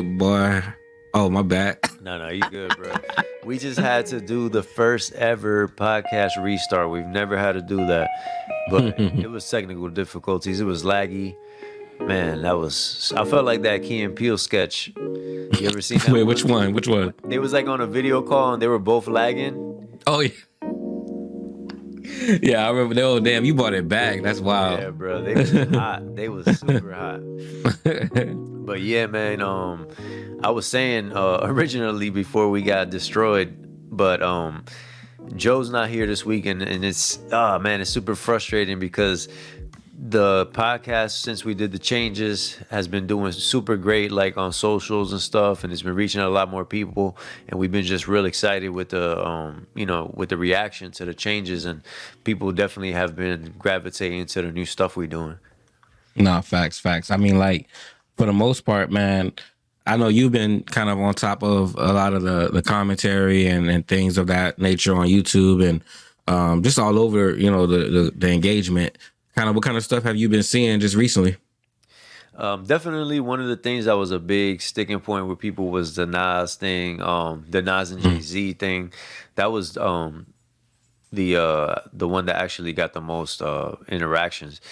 Boy. Oh, my bad. No, you good, bro. We just had to do the first ever podcast restart. We've never had to do that, but it was technical difficulties. It was laggy. Man, that was. I felt like that Key and Peele sketch. You ever seen that Wait, which one? one? Which one? They was like on a video call and they were both lagging. Oh, yeah. Yeah, I remember. Oh, damn, you bought it back. That's wild. Yeah, bro. They was hot. They was super hot. But yeah, man. I was saying originally before we got destroyed, but Joe's not here this weekend, and it's man, it's super frustrating because the podcast since we did the changes has been doing super great, like on socials and stuff, and it's been reaching a lot more people, and we've been just real excited with the with the reaction to the changes, and people definitely have been gravitating to the new stuff we're doing. Nah, facts. I mean, like, for the most part, man, I know you've been kind of on top of a lot of the commentary and things of that nature on YouTube and just all over, the engagement. Kind of what kind of stuff have you been seeing just recently? Definitely one of the things that was a big sticking point with people was the Nas thing, the Nas and Jay Z thing. That was the one that actually got the most interactions.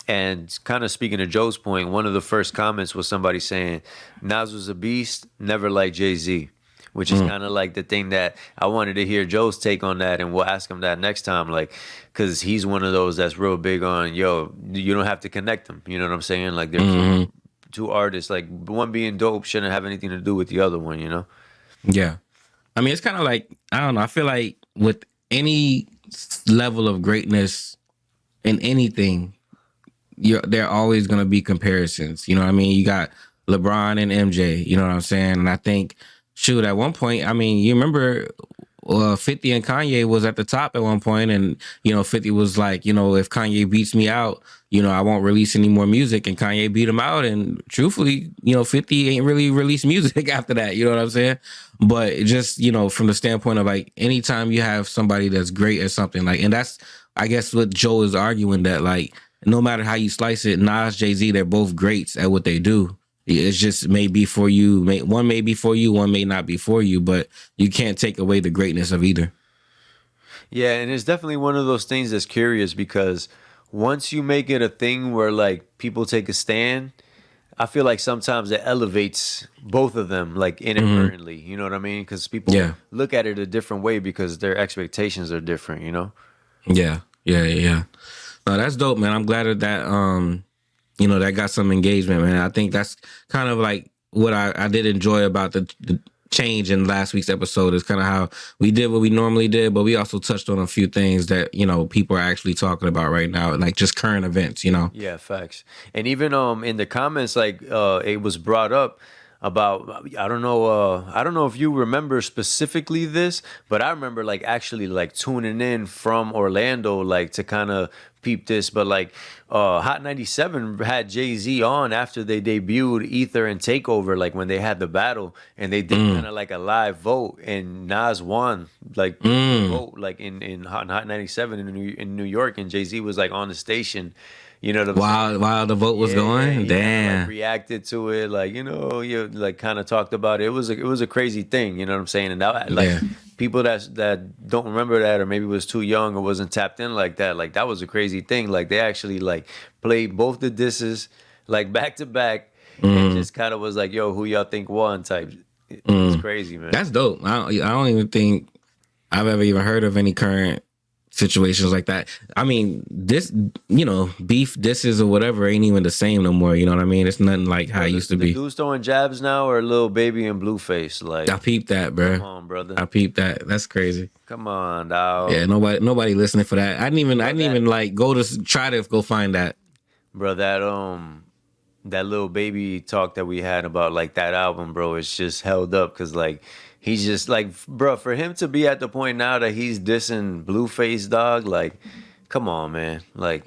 And kind of speaking to Joe's point, one of the first comments was somebody saying Nas was a beast, never like Jay Z, which is kind of like the thing that I wanted to hear Joe's take on that, and we'll ask him that next time, like, because he's one of those that's real big on, yo, you don't have to connect them. You know what I'm saying? Like, they're two artists, like, one being dope shouldn't have anything to do with the other one, you know? Yeah. I mean, it's kind of like, I don't know. I feel like with any level of greatness in anything, there are always going to be comparisons. You know what I mean? You got LeBron and MJ, you know what I'm saying? And I think, shoot, at one point, I mean, you remember 50 and Kanye was at the top at one point, and 50 was like, if Kanye beats me out, I won't release any more music, and Kanye beat him out, and truthfully, 50 ain't really released music after that, you know what I'm saying? But it just, from the standpoint of, like, anytime you have somebody that's great at something, like, and that's, I guess, what Joe is arguing, that, like, no matter how you slice it, Nas, Jay-Z, they're both greats at what they do. It's just may be for you. One may be for you, one may not be for you, but you can't take away the greatness of either. Yeah, and it's definitely one of those things that's curious because once you make it a thing where like people take a stand, I feel like sometimes it elevates both of them like inadvertently. You know what I mean? Because people Yeah. look at it a different way because their expectations are different. You know? Yeah. No, that's dope, man. I'm glad that got some engagement, man. I think that's kind of like what I did enjoy about the change in last week's episode is kind of how we did what we normally did, but we also touched on a few things that, people are actually talking about right now, like just current events. Yeah, facts. And even in the comments, like it was brought up about I don't know if you remember specifically this, but I remember like actually like tuning in from Orlando like to kind of peep this, but like Hot 97 had Jay-Z on after they debuted Ether and Takeover, like when they had the battle, and they did kind of like a live vote, and Nas won like the vote like in Hot 97 in New York, and Jay-Z was like on the station. You know what I'm saying? While the vote was going, he kinda, damn. like, reacted to it, like you like kind of talked about it. It was a crazy thing, you know what I'm saying? And that like Yeah. people that don't remember that or maybe was too young or wasn't tapped in like that was a crazy thing. Like they actually like played both the disses like back to back and just kind of was like, yo, who y'all think won type. It's crazy, man. That's dope. I don't even think I've ever even heard of any current situations like that. I mean, this, beef disses or whatever ain't even the same no more. You know what I mean? It's nothing like how it used to the be. dudes throwing jabs now or Lil Baby and Blueface. Like, I peeped that, bro. come on, brother. I peeped that. That's crazy. Come on, dog. Yeah, nobody listening for that. I didn't even like go to try to go find that. Bro, that Lil Baby talk that we had about like that album, bro, it's just held up because like he's just like, bro, for him to be at the point now that he's dissing Blueface, dog, like, come on, man, like,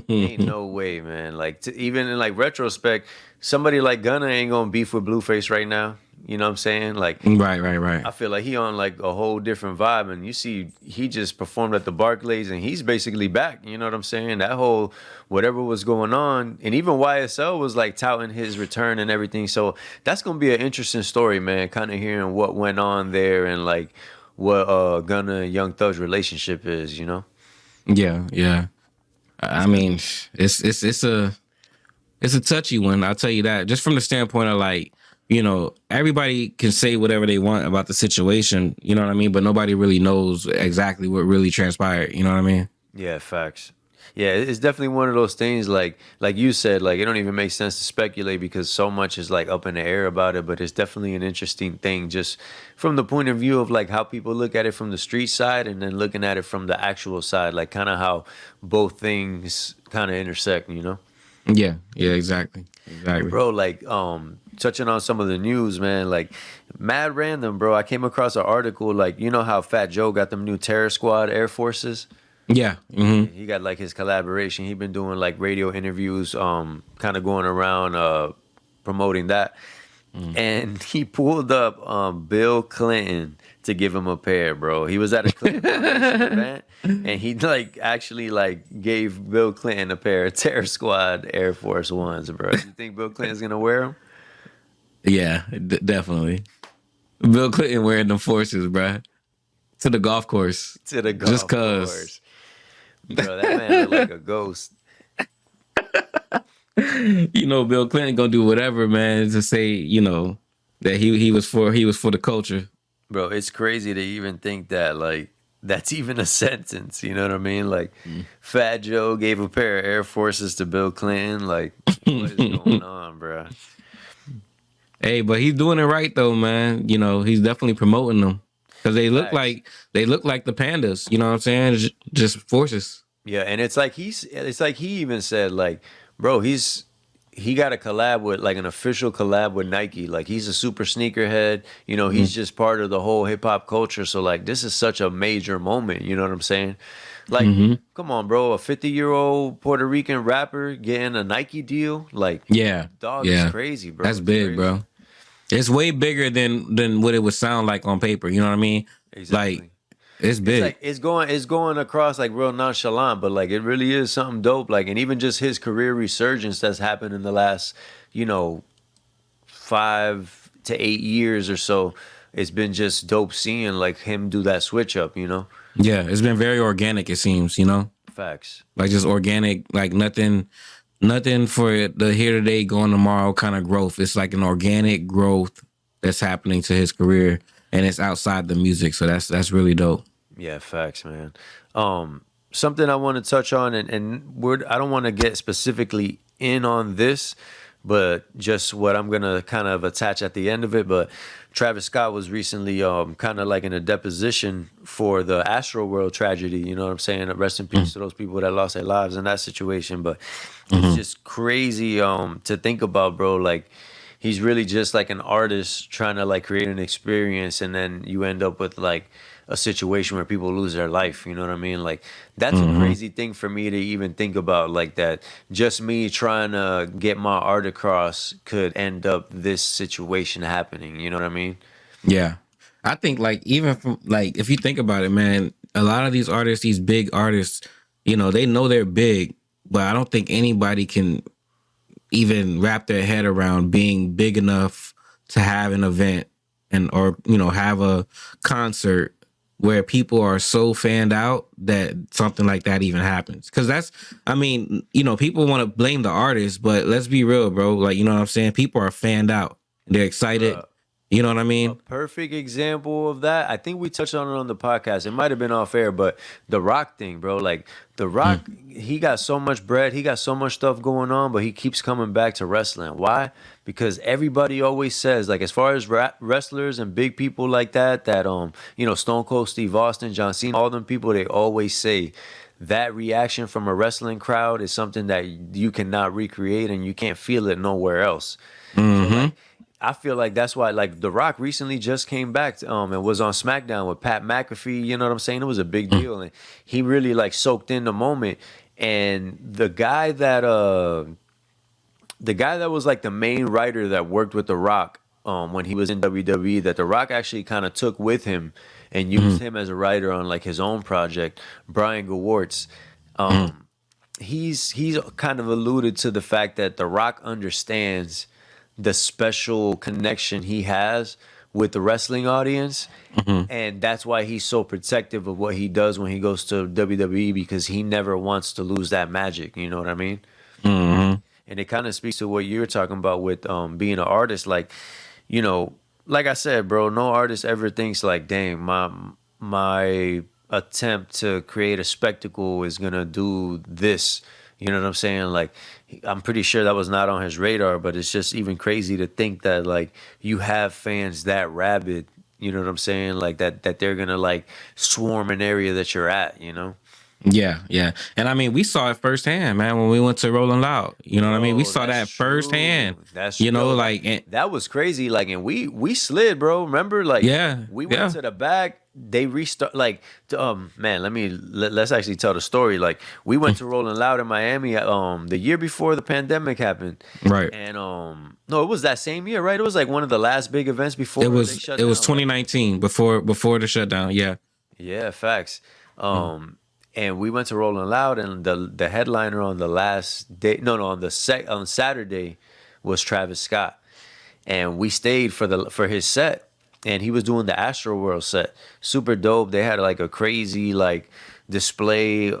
ain't no way, man. Like, even in like retrospect, somebody like Gunna ain't gonna beef with Blueface right now. You know what I'm saying? Like, Right. I feel like he on like a whole different vibe, and you see, he just performed at the Barclays, and he's basically back. You know what I'm saying? That whole whatever was going on, and even YSL was like touting his return and everything. So that's gonna be an interesting story, man. Kind of hearing what went on there and like what Gunna and Young Thug's relationship is. You know? Yeah. I mean, it's a touchy one. I'll tell you that. Just from the standpoint of like, everybody can say whatever they want about the situation. You know what I mean? But nobody really knows exactly what really transpired. You know what I mean? Yeah, facts. Yeah, it's definitely one of those things like you said, like it don't even make sense to speculate because so much is like up in the air about it, but it's definitely an interesting thing just from the point of view of like how people look at it from the street side and then looking at it from the actual side, like kind of how both things kind of intersect, you know? Yeah, exactly. Bro, like touching on some of the news, man, like mad random, bro. I came across an article like you know how Fat Joe got them new Terror Squad Air Forces? Yeah. He got like his collaboration. He been doing like radio interviews, kind of going around promoting that. And he pulled up Bill Clinton to give him a pair, bro. He was at a Clinton Foundation event, and he like actually like gave Bill Clinton a pair of Terror Squad Air Force Ones, bro. You think Bill Clinton's gonna wear them? Yeah, definitely. Bill Clinton wearing them forces, bruh, to the golf course. To the golf Just cause. course. Bro, that man looked like a ghost. Bill Clinton gonna do whatever, man, to say, that he was for the culture. Bro, it's crazy to even think that like that's even a sentence. You know what I mean? Like, Fat Joe gave a pair of Air Forces to Bill Clinton. Like, what is going on, bro? Hey, but he's doing it right though, man. He's definitely promoting them because they look Facts. like the pandas. You know what I'm saying? Just forces. Yeah, and it's like he even said like, bro, he got a collab with like an official collab with Nike. Like he's a super sneakerhead. He's just part of the whole hip hop culture. So like this is such a major moment. You know what I'm saying? Like, come on, bro, a 50-year-old Puerto Rican rapper getting a Nike deal, like, Yeah, dog yeah, is crazy, bro. that's It's big, crazy. bro. It's way bigger than what it would sound like on paper. You know what I mean? Exactly. Like it's It's big. like it's going across like real nonchalant, but like it really is something dope. Like, and even just his career resurgence that's happened in the last, 5 to 8 years or so. It's been just dope seeing like him do that switch up. Yeah, it's been very organic. It seems. Facts. Like just organic. Like nothing for the here today, going tomorrow kind of growth. It's like an organic growth that's happening to his career, and it's outside the music. So that's really dope. Yeah, facts, man. Something I want to touch on, and I don't want to get specifically in on this, but just what I'm gonna kind of attach at the end of it. But Travis Scott was recently kind of like in a deposition for the Astroworld tragedy. You know what I'm saying? Rest in peace to those people that lost their lives in that situation. But it's just crazy to think about, bro. Like he's really just like an artist trying to like create an experience, and then you end up with like a situation where people lose their life. You know what I mean? Like that's a crazy thing for me to even think about, like that just me trying to get my art across could end up this situation happening. You know what I mean? Yeah, I think like even from like if you think about it, man, a lot of these artists, these big artists, they know they're big, but I don't think anybody can even wrap their head around being big enough to have an event or have a concert where people are so fanned out that something like that even happens. Because people want to blame the artist, but let's be real, bro. Like, you know what I'm saying? People are fanned out. They're excited. You know what I mean? Perfect example of that. I think we touched on it on the podcast. It might have been off air, but the Rock thing, bro. Like the Rock, he got so much bread, he got so much stuff going on, but he keeps coming back to wrestling. Why? Because everybody always says, like, as far as wrestlers and big people like that, Stone Cold Steve Austin, John Cena, all them people, they always say that reaction from a wrestling crowd is something that you cannot recreate and you can't feel it nowhere else. So, like, I feel like that's why, like, The Rock recently just came back and was on SmackDown with Pat McAfee. You know what I'm saying? It was a big deal, and he really like soaked in the moment. And the guy that was like the main writer that worked with The Rock when he was in WWE that The Rock actually kind of took with him and used him as a writer on like his own project, Brian Gewortz. He's kind of alluded to the fact that The Rock understands the special connection he has with the wrestling audience, and that's why he's so protective of what he does when he goes to WWE, because he never wants to lose that magic. You know what I mean? And it kind of speaks to what you're talking about with being an artist. Like, you know, like I said, bro, no artist ever thinks like, dang, my attempt to create a spectacle is gonna do this. You know what I'm saying? Like, I'm pretty sure that was not on his radar, but it's just even crazy to think that like you have fans that rabid. You know what I'm saying? Like that they're gonna like swarm an area that you're at. You know? Yeah, yeah. And I mean, we saw it firsthand, man, when we went to Rolling Loud. You know what I mean? We Bro, saw that that's true. firsthand. That's you know, yo, like that was crazy. Like, and we slid, bro. Remember, like, Yeah, we went yeah. to the back. They restart. Like, man, let's actually tell the story. Like, we went to Rolling Loud in Miami. The year before the pandemic happened. Right. And no, it was that same year, right? It was like one of the last big events before It they was shut it was down, right? 2019 before the shutdown. Yeah. Yeah, facts. And we went to Rolling Loud, and the headliner on the last day, on Saturday, was Travis Scott, and we stayed for his set, and he was doing the Astroworld set, super dope. They had like a crazy like display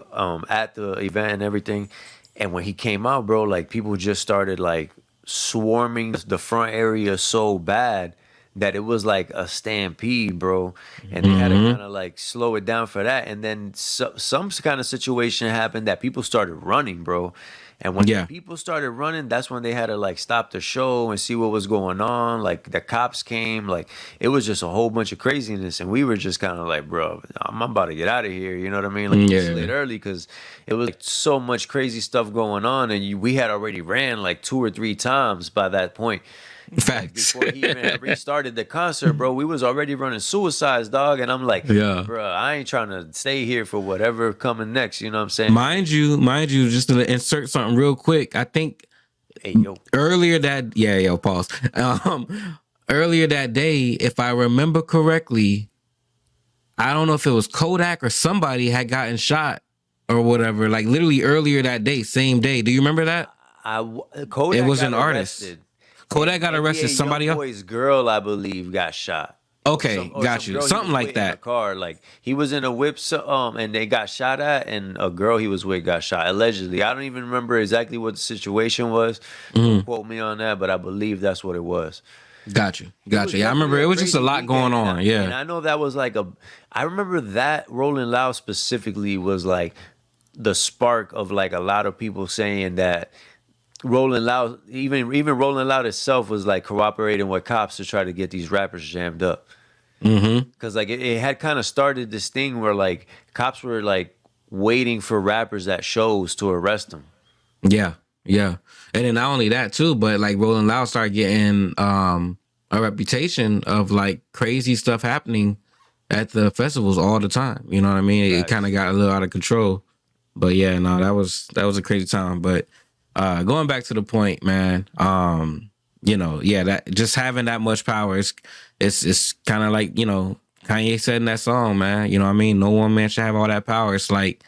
at the event and everything, and when he came out, bro, like people just started like swarming the front area so bad that it was like a stampede, bro. And they had to kind of like slow it down for that. And then some kind of situation happened that people started running, bro. And when Yeah. people started running, that's when they had to like stop the show and see what was going on. Like the cops came, like it was just a whole bunch of craziness. And we were just kind of like, bro, I'm about to get out of here. You know what I mean? Like we Yeah. slid early because it was like so much crazy stuff going on. And we had already ran like 2 or 3 times by that point. Facts. Before he even restarted the concert, bro, we was already running suicides, dog. And I'm like, Yeah. bro, I ain't trying to stay here for whatever coming next. You know what I'm saying? Mind you, just to insert something real quick. I think Hey, yo. earlier that pause. Earlier that day, if I remember correctly, I don't know if it was Kodak or somebody had gotten shot or whatever. Like literally earlier that day, same day. Do you remember that? Kodak It was got an artist. arrested. Kodak got arrested. NBA Somebody else. Youngboy's girl, I believe, got shot. Okay, Or got some you. girl he Something was like with in the that. car, like he was in a whip, and they got shot at, and a girl he was with got shot allegedly. I don't even remember exactly what the situation was. Don't quote me on that, but I believe that's what it was. Got you. It was Yeah, I remember definitely it was just a crazy lot going weekend, on. and Yeah. I know that was like I remember that Rolling Loud specifically was like the spark of like a lot of people saying that Rolling Loud, even Rolling Loud itself was like cooperating with cops to try to get these rappers jammed up. Because like it had kind of started this thing where like cops were like waiting for rappers at shows to arrest them. Yeah, yeah. And then not only that too, but like Rolling Loud started getting a reputation of like crazy stuff happening at the festivals all the time. You know what I mean? It Facts. kind of got a little out of control. But yeah, no, that was a crazy time. But going back to the point, man, you know, yeah, that just having that much power it's kind of like, you know, Kanye said in that song, man, you know what I mean? No one man should have all that power. It's like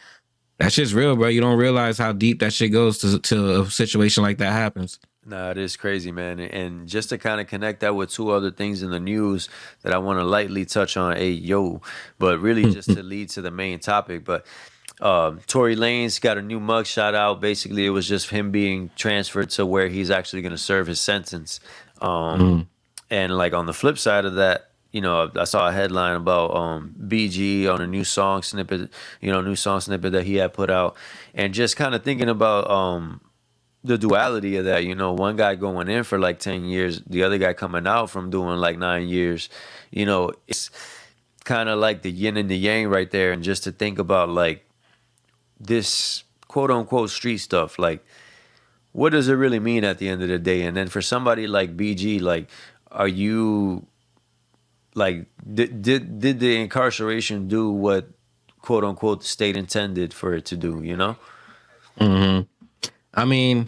that shit's real, bro. You don't realize how deep that shit goes to a situation like that happens. Nah, it is crazy, man. And just to kind of connect that with 2 other things in the news that I want to lightly touch on, but really just to lead to the main topic. But Tory Lanez got a new mugshot out. Basically, it was just him being transferred to where he's actually going to serve his sentence. And like on the flip side of that, you know, I saw a headline about BG on a new song snippet that he had put out, and just kind of thinking about the duality of that. You know, one guy going in for like 10 years, the other guy coming out from doing like 9 years. You know, it's kind of like the yin and the yang right there. And just to think about like this quote unquote street stuff, like what does it really mean at the end of the day? And then for somebody like BG, like, are you like did the incarceration do what quote unquote the state intended for it to do? You know? I mean,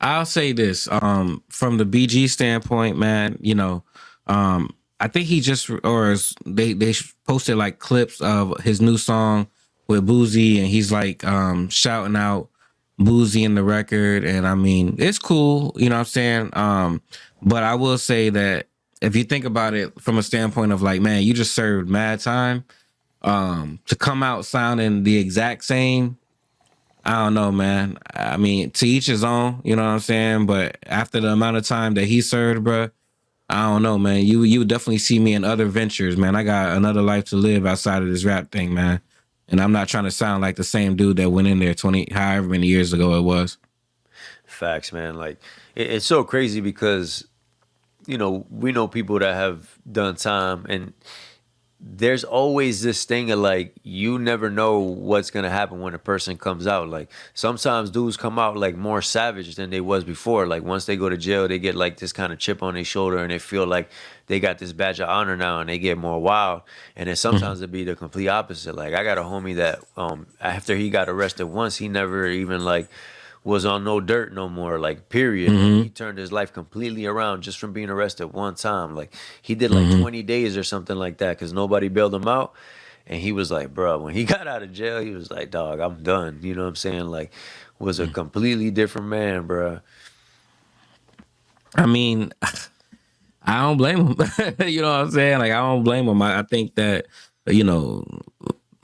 I'll say this. From the BG standpoint, man, I think he just they posted like clips of his new song with Boozy, and he's like shouting out Boozy in the record, and I mean it's cool, you know what I'm saying? But I will say that if you think about it from a standpoint of like, man, you just served mad time, to come out sounding the exact same. I don't know, man. I mean, to each his own, you know what I'm saying? But after the amount of time that he served, bro, I don't know, man. You would definitely see me in other ventures, man. I got another life to live outside of this rap thing, man. And I'm not trying to sound like the same dude that went in there 20, however many years ago it was. Facts, man. Like it's so crazy because we know people that have done time, and there's always this thing of like you never know what's gonna happen when a person comes out. Like sometimes dudes come out like more savage than they was before. Like once they go to jail, they get like this kind of chip on their shoulder, and they feel like they got this badge of honor now, and they get more wild. And then sometimes it'd be the complete opposite. Like I got a homie that after he got arrested once, he never even like was on no dirt no more, like period. Mm-hmm. He turned his life completely around just from being arrested one time. Like he did like 20 days or something like that because nobody bailed him out. And he was like, bro, when he got out of jail, he was like, dog, I'm done. You know what I'm saying? Like, was a completely different man, bro. I mean, I don't blame him. You know what I'm saying? Like, I don't blame him. I think that, you know,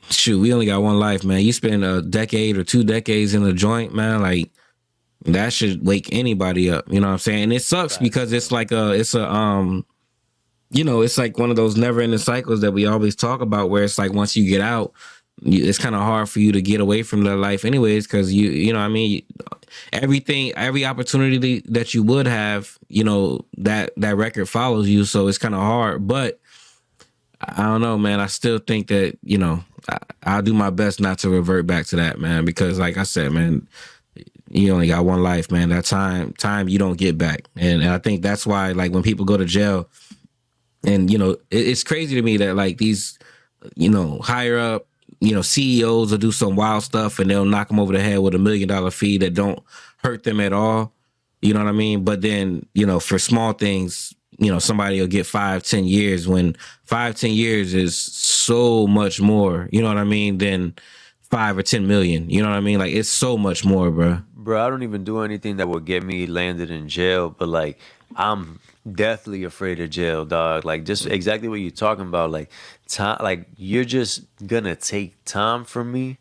shoot, we only got one life, man. You spend a decade or 2 decades in a joint, man, like that should wake anybody up. You know what I'm saying? And it sucks because it's like it's like one of those never ending cycles that we always talk about where it's like once you get out, it's kind of hard for you to get away from that life anyways, because you know what I mean, every opportunity that you would have, that record follows you, so it's kind of hard. But I don't know, man. I still think that I'll do my best not to revert back to that, man, because like I said, man, you only got one life, man. That time you don't get back, and I think that's why, like, when people go to jail, and it's crazy to me that like these higher up CEOs will do some wild stuff and they'll knock them over the head with $1 million fee that don't hurt them at all. You know what I mean? But then for small things, somebody will get 5-10 years, when 5-10 years is so much more, you know what I mean, than 5 or 10 million. You know what I mean? Like, it's so much more, bro. Bro, I don't even do anything that would get me landed in jail, but like I'm deathly afraid of jail, dog. Like just exactly what you're talking about. Like time, like you're just gonna take time from me.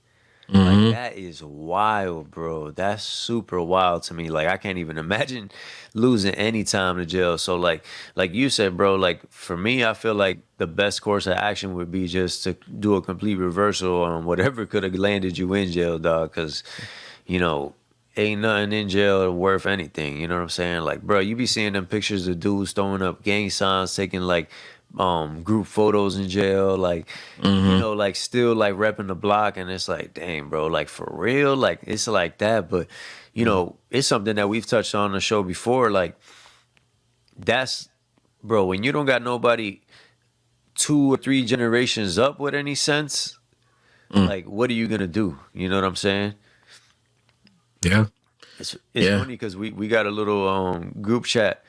Like that is wild, bro. That's super wild to me. Like I can't even imagine losing any time to jail. So like you said, bro, like for me, I feel like the best course of action would be just to do a complete reversal on whatever could have landed you in jail, dog. Cause, you know, ain't nothing in jail worth anything. You know what I'm saying? Like, bro, you be seeing them pictures of dudes throwing up gang signs, taking like group photos in jail, like like still like repping the block, and it's like, dang, bro, like for real, like it's like that. But it's something that we've touched on the show before. Like that's, bro, when you don't got nobody 2 or 3 generations up with any sense, like what are you gonna do? You know what I'm saying? Yeah. It's Yeah. funny because we got a little group chat,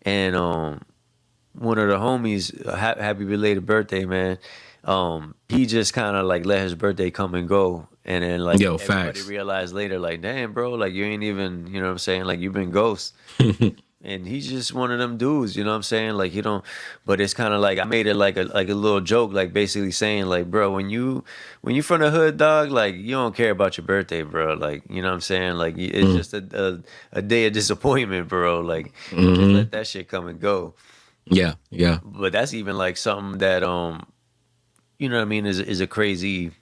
and one of the homies, happy belated birthday, man. He just kind of like let his birthday come and go, and then like Yo, everybody facts. realized later, like, damn, bro, like you ain't even, you know what I'm saying, like you've been ghost. And he's just one of them dudes, you know what I'm saying? Like you don't, but it's kind of like I made it like a little joke, like basically saying like, bro, when you from the hood, dog, like you don't care about your birthday, bro. Like you know what I'm saying? Like it's just a day of disappointment, bro. Like just let that shit come and go. Yeah. Yeah. But that's even like something that you know what I mean, is a crazy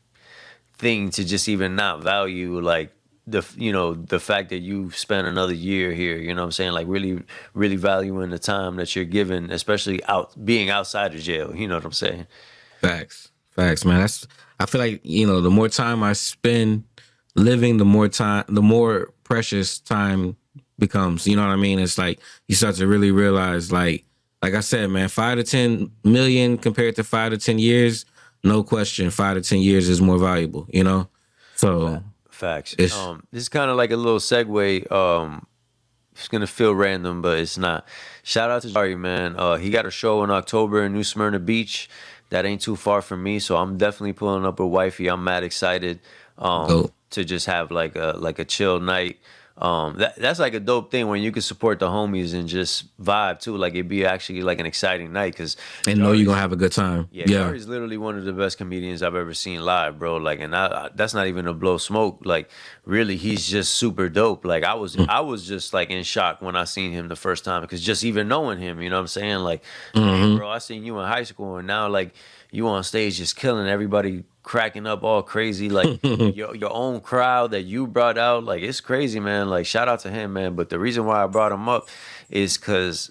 thing to just even not value, like the fact that you spent another year here, you know what I'm saying, like really really valuing the time that you're given, especially out being outside of jail, you know what I'm saying. Facts, man. I feel like, the more time I spend living, the more precious time becomes. You know what I mean? It's like you start to really realize, like I said, man, 5 to 10 million compared to 5 to 10 years, no question, 5 to 10 years is more valuable. So Facts. it's This is kind of like a little segue. feel random, but it's not. Shout out to Jari, man. He got a show in October in New Smyrna Beach. That ain't too far from me, so I'm definitely pulling up with wifey. I'm mad excited Dope. to just have like a chill night. That's like a dope thing when you can support the homies and just vibe too. Like it'd be actually like an exciting night because And know you're gonna have a good time. yeah, Yeah. Jari's literally one of the best comedians I've ever seen live, bro. Like, and that's not even to blow smoke. Like, really, he's just super dope. Like, I was just like in shock when I seen him the first time because just even knowing him, you know what I'm saying? Like, hey, bro, I seen you in high school and now like you on stage just killing everybody, cracking up all crazy, like your own crowd that you brought out. Like, it's crazy, man. Like, shout out to him, man. But the reason why I brought him up is because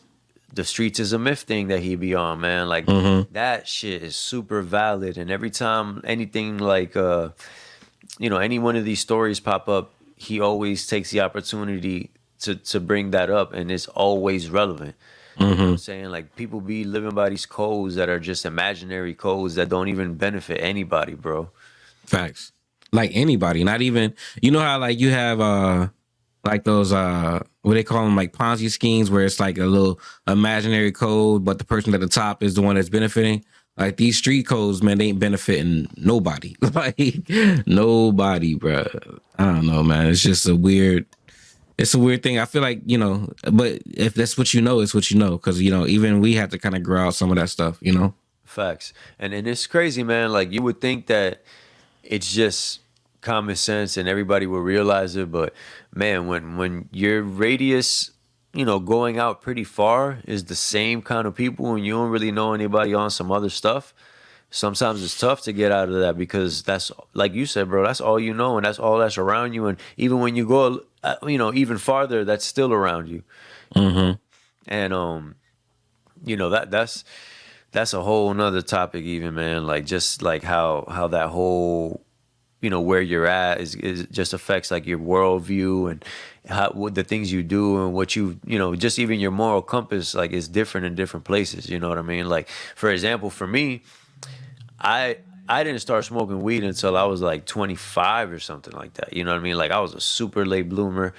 the streets is a myth thing that he be on, man. Like that shit is super valid. And every time anything like any one of these stories pop up, he always takes the opportunity to bring that up, and it's always relevant. You know what I'm saying? Like people be living by these codes that are just imaginary codes that don't even benefit anybody, bro. Facts. Like anybody, not even, you know how like you have like those what they call them, like Ponzi schemes, where it's like a little imaginary code, but the person at the top is the one that's benefiting. Like these street codes, man, they ain't benefiting nobody. Like nobody, bro. I don't know, man. It's just it's a weird thing. I feel like, but if that's what you know, it's what you know. Because, even we had to kind of grow out some of that stuff, Facts. And it's crazy, man. Like you would think that it's just common sense and everybody will realize it, but man, when your radius, going out pretty far is the same kind of people and you don't really know anybody on some other stuff, sometimes it's tough to get out of that because that's, like you said, bro, that's all you know and that's all that's around you. And even when you go, even farther, that's still around you. And that's a whole nother topic even, man. Like just like how that whole, where you're at is just affects like your worldview and what the things you do and what just even your moral compass like is different in different places. You know what I mean? Like for example, for me, I didn't start smoking weed until I was like 25 or something like that. You know what I mean? Like I was a super late bloomer,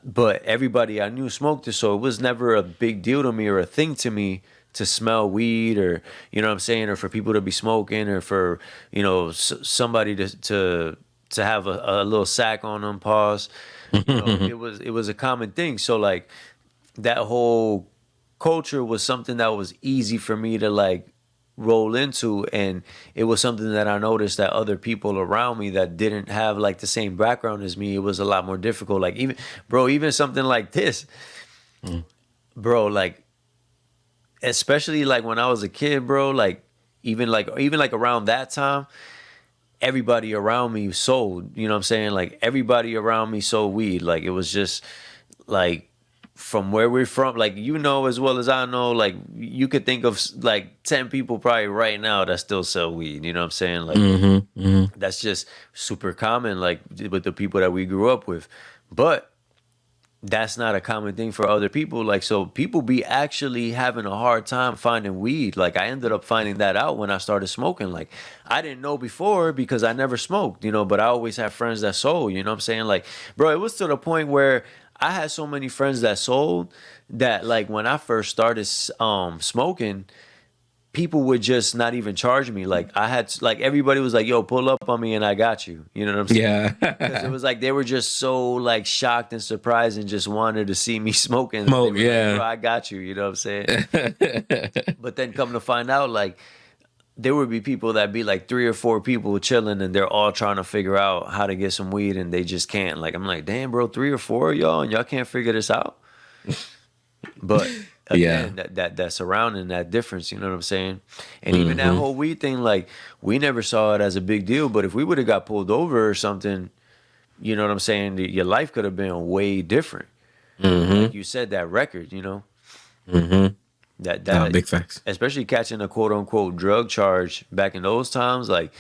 but everybody I knew smoked it, so it was never a big deal to me or a thing to me to smell weed or, you know what I'm saying, or for people to be smoking or for, somebody to have a little sack on them, pause. It was a common thing. So like that whole culture was something that was easy for me to like roll into, and it was something that I noticed that other people around me that didn't have like the same background as me, it was a lot more difficult. Like even something like this, bro, like especially like when I was a kid, bro, like even around that time, everybody around me sold, you know what I'm saying? Like everybody around me sold weed. Like it was just like from where we're from, like as well as I know, like you could think of like 10 people probably right now that still sell weed, you know what I'm saying? Like that's just super common, like with the people that we grew up with. But that's not a common thing for other people. Like, so people be actually having a hard time finding weed. Like I ended up finding that out when I started smoking. Like I didn't know before because I never smoked, but I always had friends that sold, you know what I'm saying? Like, bro, it was to the point where I had so many friends that sold that like when I first started smoking, people would just not even charge me. Like I had like everybody was like, yo, pull up on me and I got you. You know what I'm saying? Yeah. Because it was like they were just so like shocked and surprised and just wanted to see me smoking. Smoke, yeah. Like, bro, I got you. You know what I'm saying? But then come to find out, like there would be people that be like 3 or 4 people chilling and they're all trying to figure out how to get some weed and they just can't. Like I'm like, damn, bro, 3 or 4 of y'all and y'all can't figure this out. But again, that surrounding that difference, you know what I'm saying? And even that whole weed thing, like we never saw it as a big deal. But if we would have got pulled over or something, you know what I'm saying? Your life could have been way different. Like you said, that record, that big facts. Especially catching a quote unquote drug charge back in those times, like.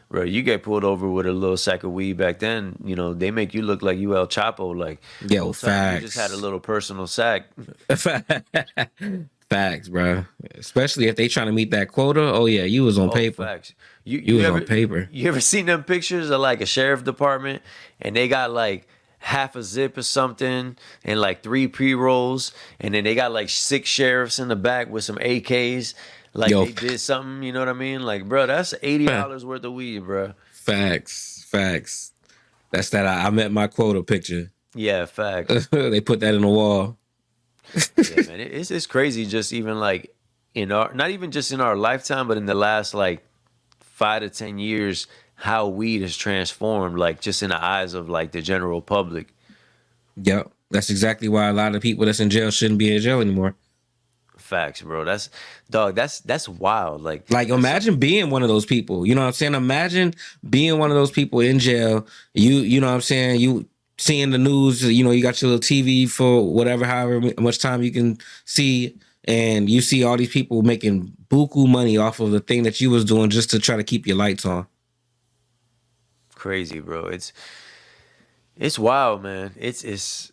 Bro, you get pulled over with a little sack of weed back then, they make you look like you El Chapo. Like, yo, facts. You just had a little personal sack. Facts, bro. Especially if they trying to meet that quota. Oh yeah, you was on paper. Facts. You was on paper. You ever seen them pictures of like a sheriff department and they got like half a zip or something and like 3 pre-rolls, and then they got like 6 sheriffs in the back with some AKs. Like Yo, they did something, you know what I mean? Like, bro, that's $80 worth of weed, bro. facts. That's that I met my quota picture. Yeah, facts. They put that in the wall. Yeah, man, it's crazy. Just even like in our, not even just in our lifetime, but in the last like 5 to 10 years, how weed has transformed. Like just in the eyes of like the general public. Yep. That's exactly why a lot of people that's in jail shouldn't be in jail anymore. Facts, bro. That's dog. That's wild. Like, That's some, imagine being one of those people. You know what I'm saying? Imagine being one of those people in jail. You know what I'm saying? You seeing the news, you know, you got your little TV for whatever, however much time you can see, and you see all these people making buku money off of the thing that you was doing just to try to keep your lights on. crazy, bro. It's wild, man. It's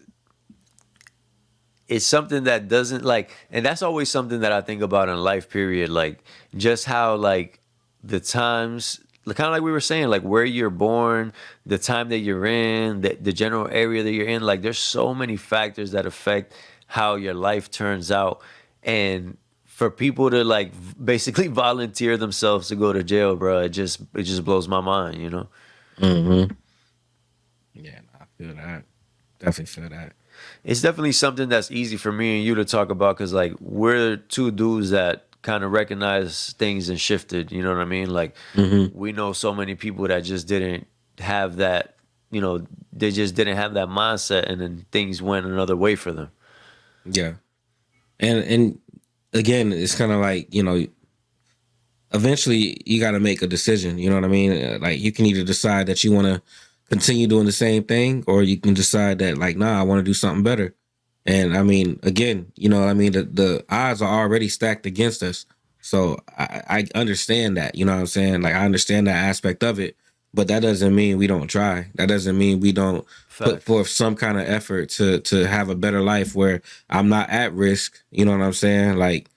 something that doesn't like, and that's always something that I think about in life, period. Like just how like the times, kind of like we were saying, like where you're born, the time that you're in, the general area that you're in, like there's so many factors that affect how your life turns out. And for people to like basically volunteer themselves to go to jail, bro, it just blows my mind, you know? Mm-hmm. Yeah, I feel that. Definitely feel that. It's definitely something that's easy for me and you to talk about because like we're two dudes that kind of recognize things and shifted, you know what I mean? Like Mm-hmm. we know so many people that just didn't have that, you know, they just didn't have that mindset, and then things went another way for them. Yeah. And again, it's kind of like, you know, eventually you got to make a decision. You know what I mean? Like you can either decide that you want to continue doing the same thing, or you can decide that like, nah, I want to do something better. And I mean, again, you know what I mean? The odds are already stacked against us. So I understand that, you know what I'm saying? Like I understand that aspect of it, but that doesn't mean we don't try. That doesn't mean we don't put Facts. forth some kind of effort to have a better life where I'm not at risk. You know what I'm saying? Like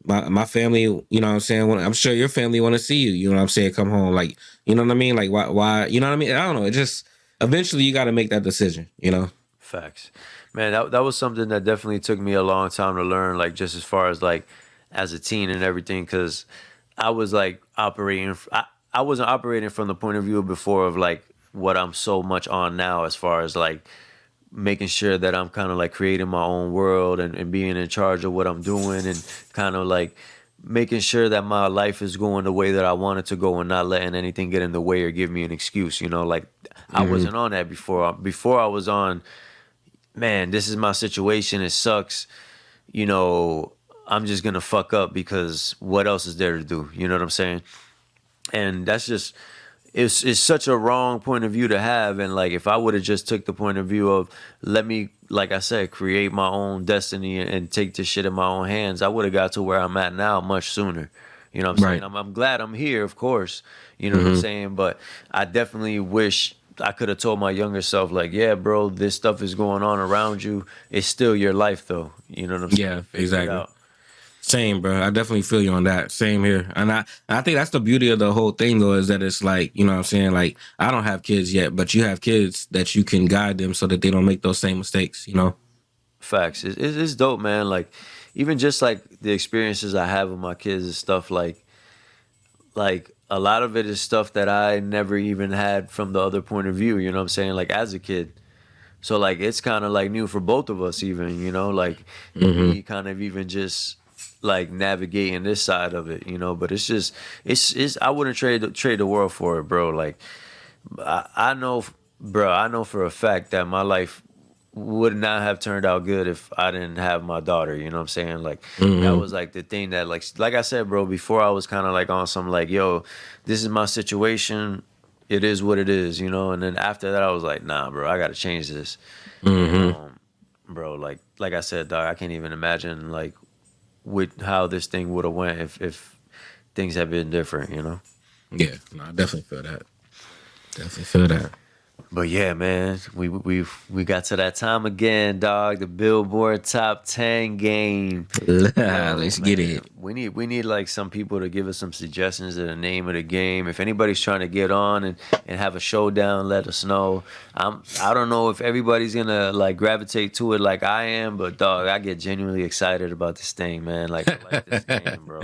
my family, you know what I'm saying? I'm sure your family want to see you, you know what I'm saying? Come home. Like, you know what I mean? Like why, you know what I mean? I don't know. It just, eventually you got to make that decision, you know? Facts. Man, that was something that definitely took me a long time to learn, like just as far as like as a teen and everything, because I was like I wasn't operating from the point of view before of like what I'm so much on now, as far as like making sure that I'm kind of like creating my own world, and being in charge of what I'm doing, and kind of like making sure that my life is going the way that I want it to go, and not letting anything get in the way or give me an excuse, you know, like I Mm-hmm. wasn't on that before. Before I was on, man, this is my situation. It sucks. You know, I'm just gonna fuck up because what else is there to do? You know what I'm saying? And that's just it's such a wrong point of view to have. And like if I would have just took the point of view of let me, like I said, create my own destiny and take this shit in my own hands, I would have got to where I'm at now much sooner. You know what I'm saying? Right. I'm glad I'm here, of course. You know what I'm Mm-hmm. saying? But I definitely wish I could have told my younger self, like, yeah, bro, this stuff is going on around you. It's still your life, though. You know what I'm saying? Yeah, Figure it exactly. out. Same, bro. I definitely feel you on that. Same here. And I think that's the beauty of the whole thing though, is that it's like, you know what I'm saying? Like I don't have kids yet, but you have kids that you can guide them so that they don't make those same mistakes, you know? Facts. It's dope, man. Like, even just like the experiences I have with my kids and stuff, like a lot of it is stuff that I never even had from the other point of view. You know what I'm saying? Like as a kid. So like it's kind of like new for both of us, even. You know, like Mm-hmm. me kind of even just like navigating this side of it. You know, but it's just it's I wouldn't trade the world for it, bro. Like I know, bro. I know for a fact that my life would not have turned out good if I didn't have my daughter. You know what I'm saying? Like that Mm-hmm. was like the thing that like I said, bro. Before I was kind of like on some like, yo, this is my situation. It is what it is, you know. And then after that, I was like, nah, bro. I got to change this. And Mm-hmm. bro, like I said, dog, I can't even imagine like with how this thing would have went if things had been different, you know. Yeah. No, I definitely feel that. Definitely feel that. But yeah, man, we got to that time again, dog. The Billboard Top 10 game. Let's get Man, it. we need like some people to give us some suggestions of the name of the game. If anybody's trying to get on and have a showdown, let us know. I don't know if everybody's gonna like gravitate to it like I am, but dog, I get genuinely excited about this thing, man. Like I like this game, bro.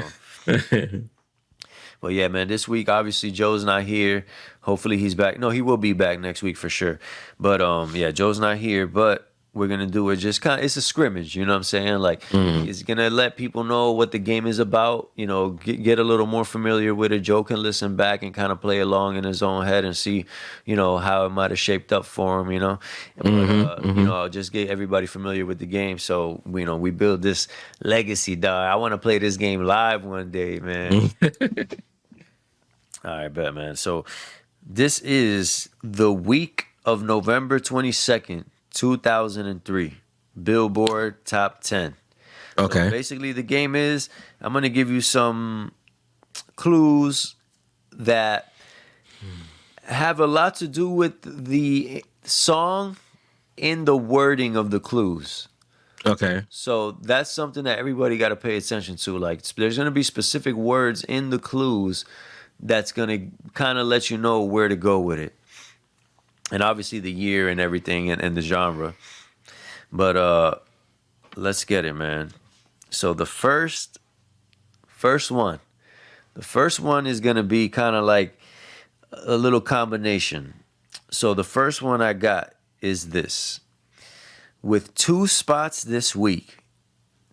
But yeah, man, this week obviously Joe's not here. Hopefully he's back. No, he will be back next week for sure. But yeah, Joe's not here, but we're gonna do it just kind of, it's a scrimmage, you know what I'm saying? Like it's gonna let people know what the game is about, you know, get a little more familiar with it. Joe can listen back and kind of play along in his own head and see, you know, how it might have shaped up for him, you know. But you know, just get everybody familiar with the game. So, you know, we build this legacy, dog. I wanna play this game live one day, man. All right, bet, man. So this is the week of November 22nd, 2003. Billboard Top 10. Okay. So basically, the game is I'm going to give you some clues that have a lot to do with the song in the wording of the clues. Okay. So that's something that everybody got to pay attention to. Like, there's going to be specific words in the clues that's going to kind of let you know where to go with it. And obviously the year and everything and the genre. But let's get it, man. So the first one. The first one is going to be kind of like a little combination. So the first one I got is this. With 2 spots this week,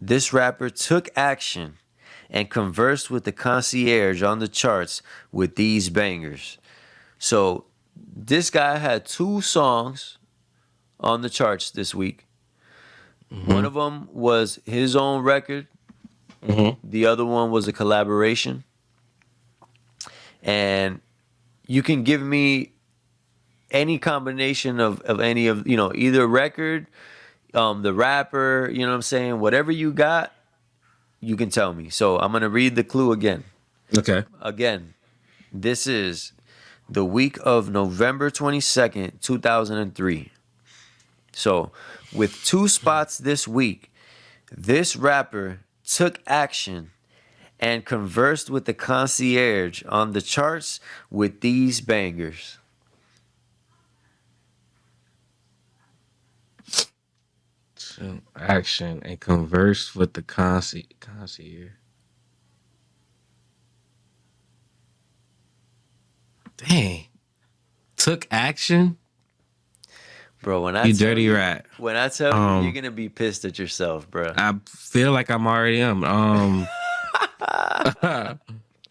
this rapper took action and conversed with the concierge on the charts with these bangers. So this guy had 2 songs on the charts this week. One of them was his own record. The other one was a collaboration. And you can give me any combination of any of, you know, either record, the rapper, you know what I'm saying? Whatever you got, you can tell me. So I'm going to read the clue again. Okay. Again, this is the week of November 22nd, 2003. So with 2 spots this week, this rapper took action and conversed with the concierge on the charts with these bangers. Action and converse with the concierge. Dang. Took action? Bro, when I You tell dirty you, rat. when I tell you, you're gonna be pissed at yourself, bro. I feel like I'm already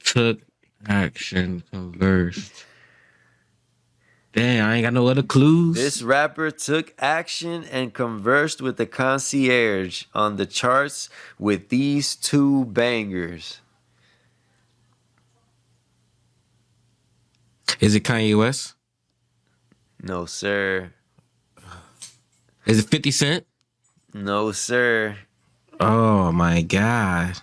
took action, conversed. Damn, I ain't got no other clues. This rapper took action and conversed with the concierge on the charts with these 2 bangers. Is it Kanye West? No, sir. Is it 50 Cent? No, sir. Oh my God.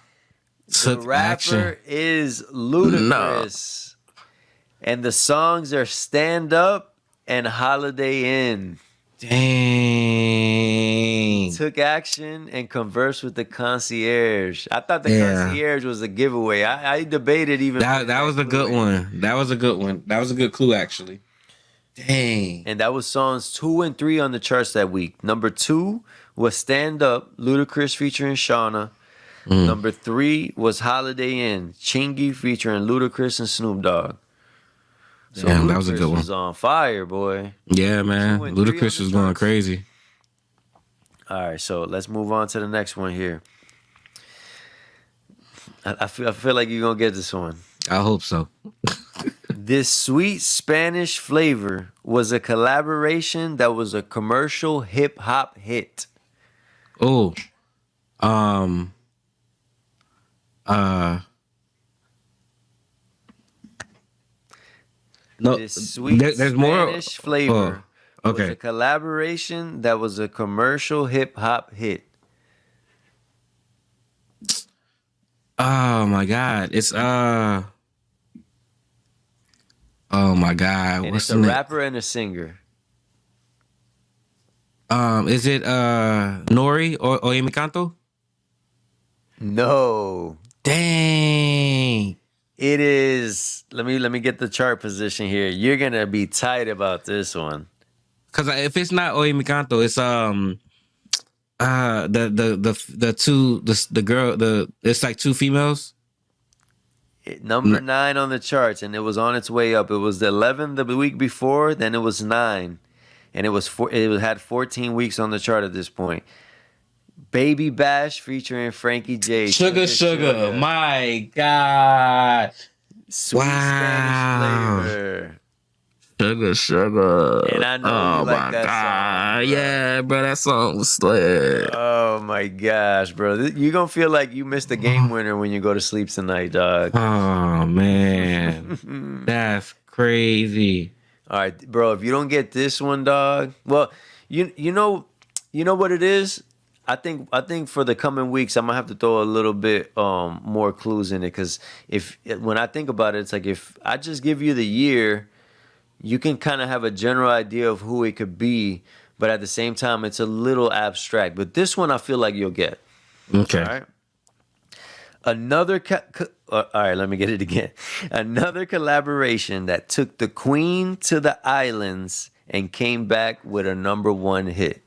The rapper is Ludacris. And the songs are Stand Up and Holiday Inn. Dang. Took action and conversed with the concierge. I thought the concierge was a giveaway. I debated even. That was a good one. That was a good one. That was a good clue, actually. Dang. And that was songs 2 and 3 on the charts that week. Number 2 was Stand Up, Ludacris featuring Shauna. Number 3 was Holiday Inn, Chingy featuring Ludacris and Snoop Dogg. So Damn, that was a good one. Was on fire, boy. Yeah, man. 2 and 3 Ludacris on was the going charts. crazy. All right, so let's move on to the next one here. I feel like you're going to get this one. I hope so. This sweet Spanish flavor was a collaboration that was a commercial hip hop hit. Oh. No, This sweet there's more. Spanish flavor Oh, was a okay. collaboration that was a commercial hip hop hit. Oh my God. It's oh my God. And What's it's a the rapper and a singer. Is it Nori or Oye Mi Canto? No. Dang. It is. Let me get the chart position here. You're gonna be tight about this one. Cause if it's not Oye Mi Canto, it's the two the girl it's like two females. Number 9 on the charts, and it was on its way up. It was the 11th the week before, then it was 9, and it had 14 weeks on the chart at this point. Baby Bash featuring Frankie J. Sugar. My God. Sweet Wow. Spanish flavor. Sugar. And I know you like that song. Bro. Yeah, bro, that song was slick. Oh my gosh, bro. You're going to feel like you missed a game winner when you go to sleep tonight, dog. Oh, man. That's crazy. All right, bro, if you don't get this one, dog. Well, you know what it is? I think for the coming weeks I'm gonna have to throw a little bit more clues in it, because when I think about it, it's like if I just give you the year, you can kind of have a general idea of who it could be, but at the same time it's a little abstract. But this one I feel like you'll get. Okay. All right. All right, let me get it again. Another collaboration that took the Queen to the islands and came back with a #1 hit.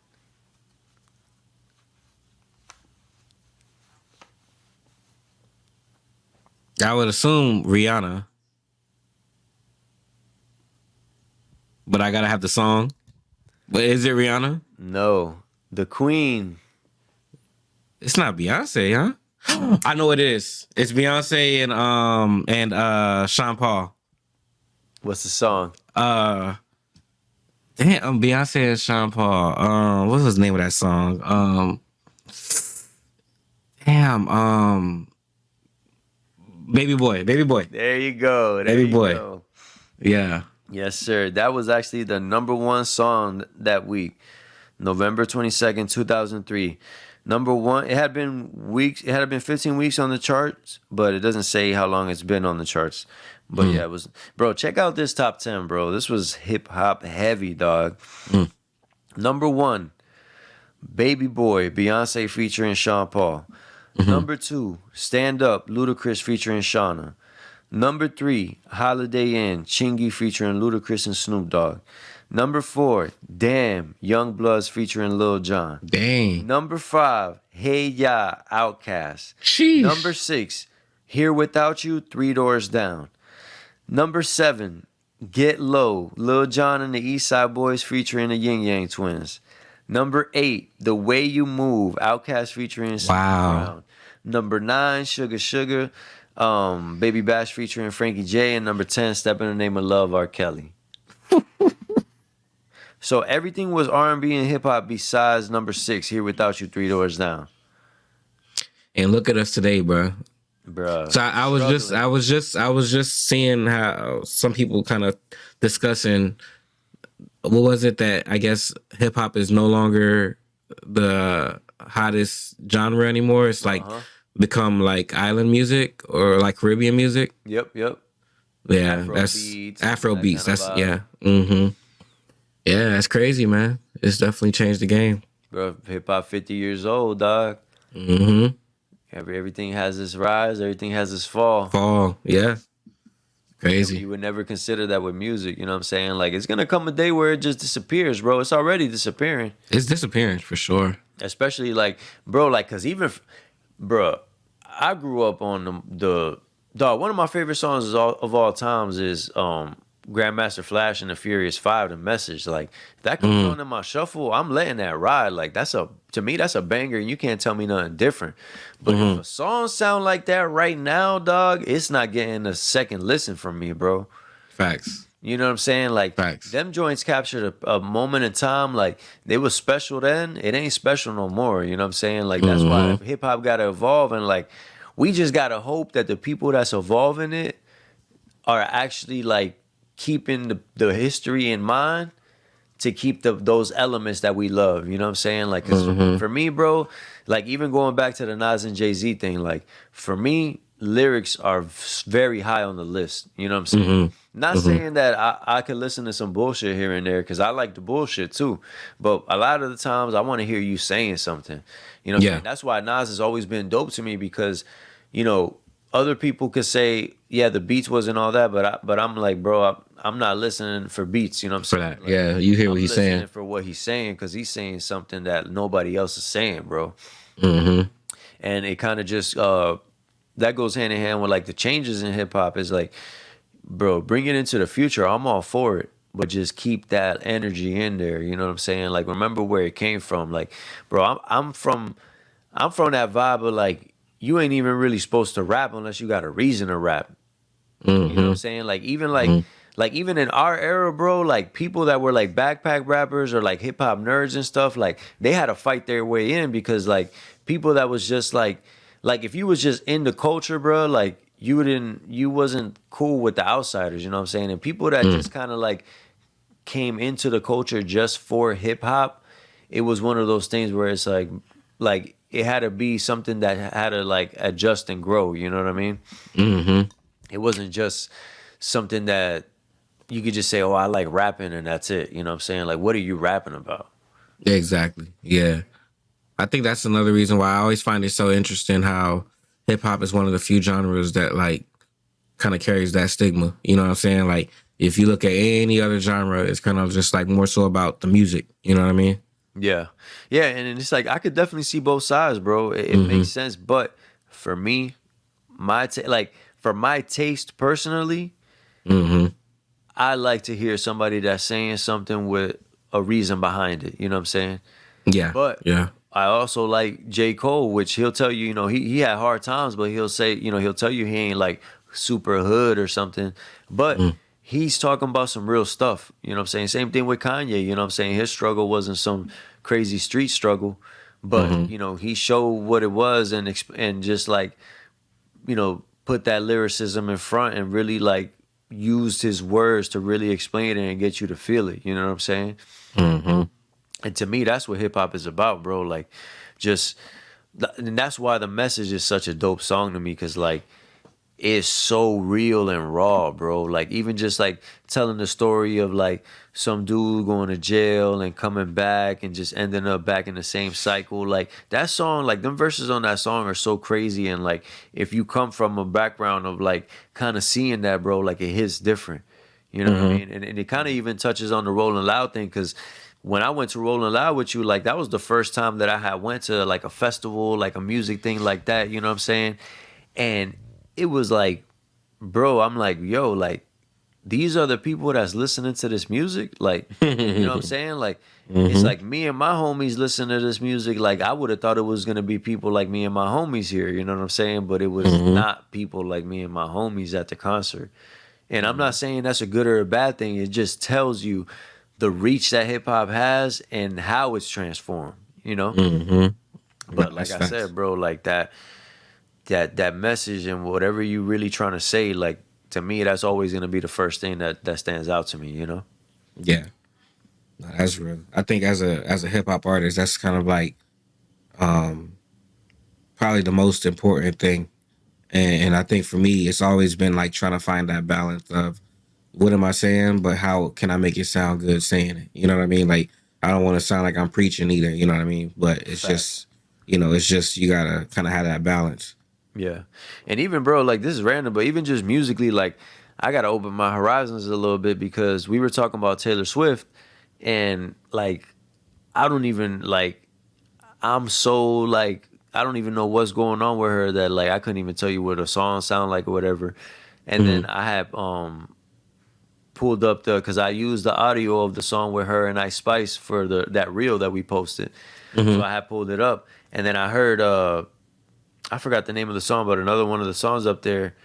I would assume Rihanna, but I gotta have the song. But is it Rihanna? No, the Queen. It's not Beyonce, huh? I know it is. It's Beyonce and Sean Paul. What's the song? Beyonce and Sean Paul. What was the name of that song? Baby Boy. There you go. Baby Boy. Go. Yeah. Yes, sir. That was actually the #1 song that week, November 22nd, 2003. #1. It had been 15 weeks on the charts, but it doesn't say how long it's been on the charts. But yeah, it was. Bro, check out this top 10, bro. This was hip hop heavy, dog. #1, Baby Boy, Beyonce featuring Sean Paul. #2, Stand Up, Ludacris featuring Shawnna. #3, Holiday Inn, Chingy featuring Ludacris and Snoop Dogg. #4, Damn, Young Bloods featuring Lil Jon. Dang. #5, Hey Ya, Outkast. Sheesh. #6, Here Without You, Three Doors Down. #7, Get Low, Lil Jon and the East Side Boys featuring the Yin Yang Twins. #8, The Way You Move, Outkast featuring Steve Wow. Brown. #9, Sugar, Baby Bash featuring Frankie J. And #10, Step in the Name of Love, R. Kelly. So everything was R&B and hip hop besides #6, Here Without You, Three Doors Down. And look at us today, bro. Bruh. So I was just seeing how some people kind of discussing what was it that I guess hip hop is no longer the hottest genre anymore. It's like become like island music or like Caribbean music. Yep. Yeah, Afro that's beats, Afro that beats. kind of That's vibe. yeah. Yeah, that's crazy, man. It's definitely changed the game. Bro, hip hop 50 years old, dog. Mm-hmm. Everything has its rise, everything has its fall. Fall, yeah. Crazy. You would never consider that with music, you know what I'm saying? Like, it's gonna come a day where it just disappears, bro. It's already disappearing. It's disappearing for sure. Especially like, bro, like, cause bro, I grew up on the dog. One of my favorite songs of all times is Grandmaster Flash and the Furious Five, The Message. Like, if that comes on in my shuffle, I'm letting that ride. Like, to me, that's a banger, and you can't tell me nothing different. But if a song sound like that right now, dog, it's not getting a second listen from me, bro. Facts. You know what I'm saying? Like, Facts. them joints captured a moment in time. Like, they was special then. It ain't special no more. You know what I'm saying? Like, that's why hip hop got to evolve. And, like, we just got to hope that the people that's evolving it are actually, like, keeping the history in mind to keep those elements that we love. You know what I'm saying? Like, 'cause for me, bro, like, even going back to the Nas and Jay-Z thing, like, for me, lyrics are very high on the list. You know what I'm saying? Not saying that I could listen to some bullshit here and there because I like the bullshit too. But a lot of the times I want to hear you saying something. You know what I'm Yeah. saying? That's why Nas has always been dope to me because, you know, other people could say, yeah, the beats wasn't all that, but I'm like, bro, I'm not listening for beats. You know what I'm For saying? that. Like, Yeah. You hear I'm what he's listening saying. for what he's saying because he's saying something that nobody else is saying, bro. Mm-hmm. And it kind of just that goes hand in hand with like the changes in hip hop is like, bro, bring it into the future. I'm all for it, but just keep that energy in there. You know what I'm saying? Like, remember where it came from. Like, bro, I'm from that vibe of like, you ain't even really supposed to rap unless you got a reason to rap. You know what I'm saying? Like even in our era, bro, like people that were like backpack rappers or like hip hop nerds and stuff, like they had to fight their way in because like people that was just like if you was just in the culture, bro, like you wasn't cool with the outsiders, you know what I'm saying? And people that just kind of like came into the culture just for hip hop, it was one of those things where it's like it had to be something that had to like adjust and grow, you know what I mean? Mm-hmm. It wasn't just something that you could just say, "Oh, I like rapping," and that's it. You know what I'm saying? Like, what are you rapping about? Exactly. Yeah. I think that's another reason why I always find it so interesting how hip hop is one of the few genres that like kind of carries that stigma. You know what I'm saying? Like if you look at any other genre, it's kind of just like more so about the music. You know what I mean? Yeah, yeah, and it's like I could definitely see both sides, bro. It Mm-hmm. makes sense, but for me, like for my taste personally, Mm-hmm. I like to hear somebody that's saying something with a reason behind it. You know what I'm saying? Yeah. But Yeah. I also like J. Cole, which he'll tell you, you know, he had hard times, but he'll say, you know, he'll tell you he ain't like super hood or something. But Mm-hmm. he's talking about some real stuff. You know what I'm saying? Same thing with Kanye. You know what I'm saying? His struggle wasn't some crazy street struggle, but Mm-hmm. you know, he showed what it was and just like, you know, put that lyricism in front and really like used his words to really explain it and get you to feel it. You know what I'm saying? Mm-hmm. And to me, that's what hip hop is about, bro. Like, just, and that's why the message is such a dope song to me, cause like it's so real and raw, bro. Like even just like telling the story of like some dude going to jail and coming back and just ending up back in the same cycle. Like that song, like them verses on that song are so crazy. And like if you come from a background of like kind of seeing that, bro, like it hits different. You know what I Mm-hmm. mean? And it kind of even touches on the Rolling Loud thing because when I went to Rolling Loud with you, like that was the first time that I had went to like a festival, like a music thing like that. You know what I'm saying? And it was like, bro, I'm like, yo, like these are the people that's listening to this music. Like, you know what I'm saying? Like, it's Mm-hmm. like me and my homies listen to this music. Like, I would have thought it was gonna be people like me and my homies here. You know what I'm saying? But it was Mm-hmm. not people like me and my homies at the concert. And I'm not saying that's a good or a bad thing. It just tells you the reach that hip hop has and how it's transformed. You know. Mm-hmm. No, But like that's I facts. said, bro, like that message and whatever you really trying to say, like to me, that's always gonna be the first thing that stands out to me. You know? Yeah. No, that's real. I think as a hip hop artist, that's kind of like um probably the most important thing. And I think for me, it's always been like trying to find that balance of what am I saying, but how can I make it sound good saying it? You know what I mean? Like I don't want to sound like I'm preaching either. You know what I mean? But it's Facts. just, it's just you gotta kind of have that balance. Yeah. And even bro, like this is random, but even just musically, like I gotta open my horizons a little bit because we were talking about Taylor Swift and like I don't even like I'm so like I don't even know what's going on with her that like I couldn't even tell you what a song sound like or whatever. And then Mm-hmm. I had pulled up the because I used the audio of the song with her and Ice Spice for the that reel that we posted. So Mm-hmm. I had pulled it up and then I heard I forgot the name of the song, but another one of the songs up there,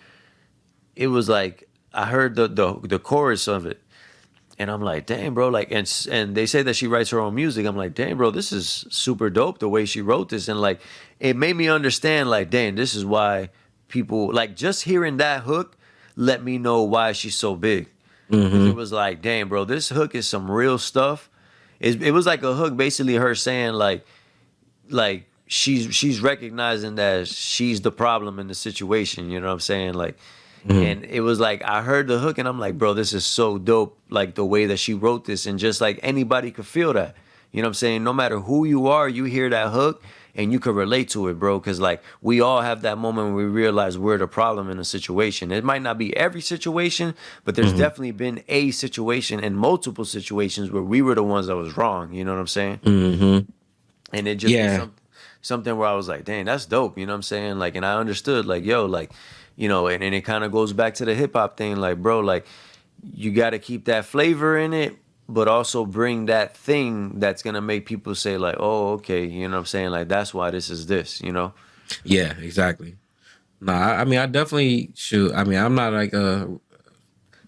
it was like I heard the chorus of it. And I'm like, damn, bro, like, and they say that she writes her own music. I'm like, damn, bro, this is super dope the way she wrote this, and like, it made me understand, like, damn, this is why people like just hearing that hook let me know why she's so big, because it Mm-hmm. was like, damn, bro, this hook is some real stuff. It was like a hook, basically her saying like she's recognizing that she's the problem in the situation. You know what I'm saying? Like, and it was like I heard the hook and I'm like, bro, this is so dope. Like the way that she wrote this, and just like anybody could feel that. You know what I'm saying? No matter who you are, you hear that hook and you could relate to it, bro. Cause like we all have that moment when we realize we're the problem in a situation. It might not be every situation, but there's definitely been a situation and multiple situations where we were the ones that was wrong. You know what I'm saying? Mm-hmm. And it just was Yeah. something where I was like, dang, that's dope. You know what I'm saying? Like, and I understood, like, yo, like, you know, and it kind of goes back to the hip hop thing, like, bro, like, you got to keep that flavor in it, but also bring that thing that's gonna make people say, like, oh, okay, you know what I'm saying? Like, that's why this is this, you know? Yeah, exactly. No, I mean, I definitely should. I mean, I'm not like a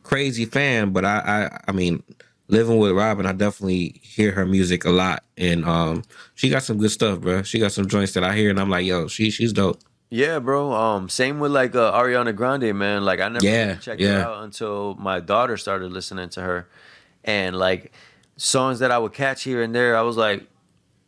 crazy fan, but I mean, living with Robin, I definitely hear her music a lot, and she got some good stuff, bro. She got some joints that I hear, and I'm like, yo, she's dope. Yeah, bro. Same with like Ariana Grande, man. Like, I never really Yeah, checked her yeah. out until my daughter started listening to her, and like songs that I would catch here and there, I was like,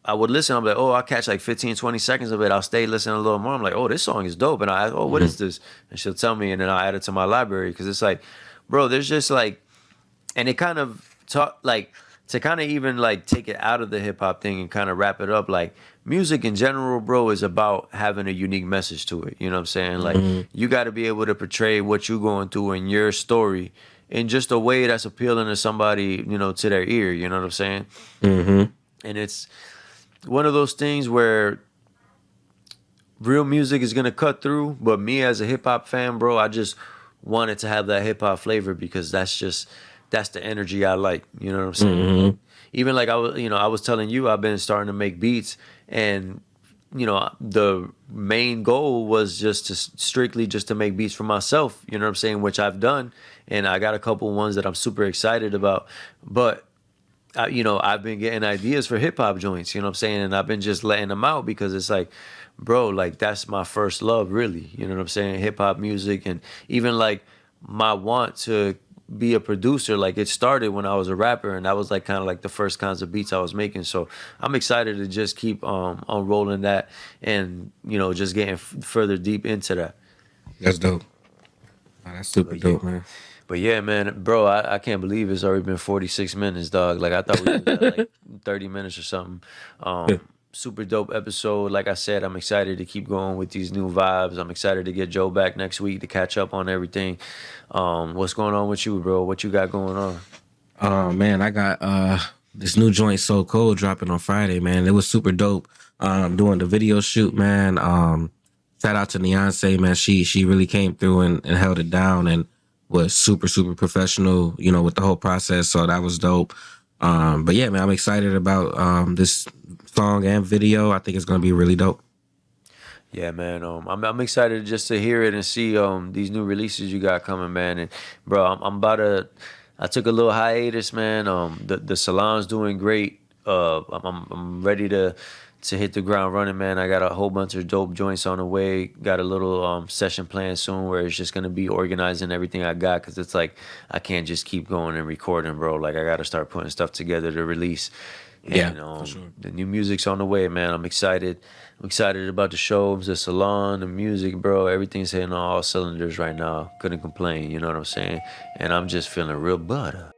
I would listen. I'm like, oh, I'll catch like 15, 20 seconds of it. I'll stay listening a little more. I'm like, oh, this song is dope. And I ask, oh, what is this? And she'll tell me, and then I'll add it to my library. Cause it's like, bro, there's just like, and it kind of talk like to kind of even like take it out of the hip hop thing and kind of wrap it up. Like music in general, bro, is about having a unique message to it. You know what I'm saying? Like you got to be able to portray what you're going through in your story in just a way that's appealing to somebody, you know, to their ear. You know what I'm saying? Mm-hmm. And it's one of those things where real music is gonna cut through, but me as a hip hop fan, bro, I just wanted to have that hip hop flavor because that's the energy I like. You know what I'm saying? Like, even like I was telling you, I've been starting to make beats, and you know, the main goal was just to strictly just to make beats for myself. You know what I'm saying? Which I've done, and I got a couple ones that I'm super excited about, but you know, I've been getting ideas for hip hop joints, you know what I'm saying? And I've been just letting them out because it's like, bro, like that's my first love, really. You know what I'm saying? Hip hop music, and even like my want to be a producer, like it started when I was a rapper, and that was like kind of like the first kinds of beats I was making. So I'm excited to just keep unrolling that, and you know, just getting further deep into that. That's dope. Oh, that's super But yeah. dope, man. But yeah, man, bro, I can't believe it's already been 46 minutes, dog. Like I thought we was at like 30 minutes or something. Super dope episode. Like I said, I'm excited to keep going with these new vibes. I'm excited to get Joe back next week to catch up on everything. What's going on with you, bro? What you got going on? Oh man, I got this new joint So Cold dropping on Friday, man. It was super dope. Doing the video shoot, man. Shout out to Beyonce, man. She really came through and held it down and was super professional, you know, with the whole process. So that was dope. But yeah, man, I'm excited about this song and video. I think it's gonna be really dope. Yeah, man. I'm excited just to hear it and see these new releases you got coming, man. And bro, I'm about to. I took a little hiatus, man. The salon's doing great. I'm ready to hit the ground running, man. I got a whole bunch of dope joints on the way. Got a little session planned soon where it's just gonna be organizing everything I got, because it's like I can't just keep going and recording, bro. Like I gotta start putting stuff together to release. Yeah, And for sure. the new music's on the way, man. I'm excited. I'm excited about the shows, the salon, the music, bro. Everything's hitting on all cylinders right now. Couldn't complain, you know what I'm saying? And I'm just feeling real butter.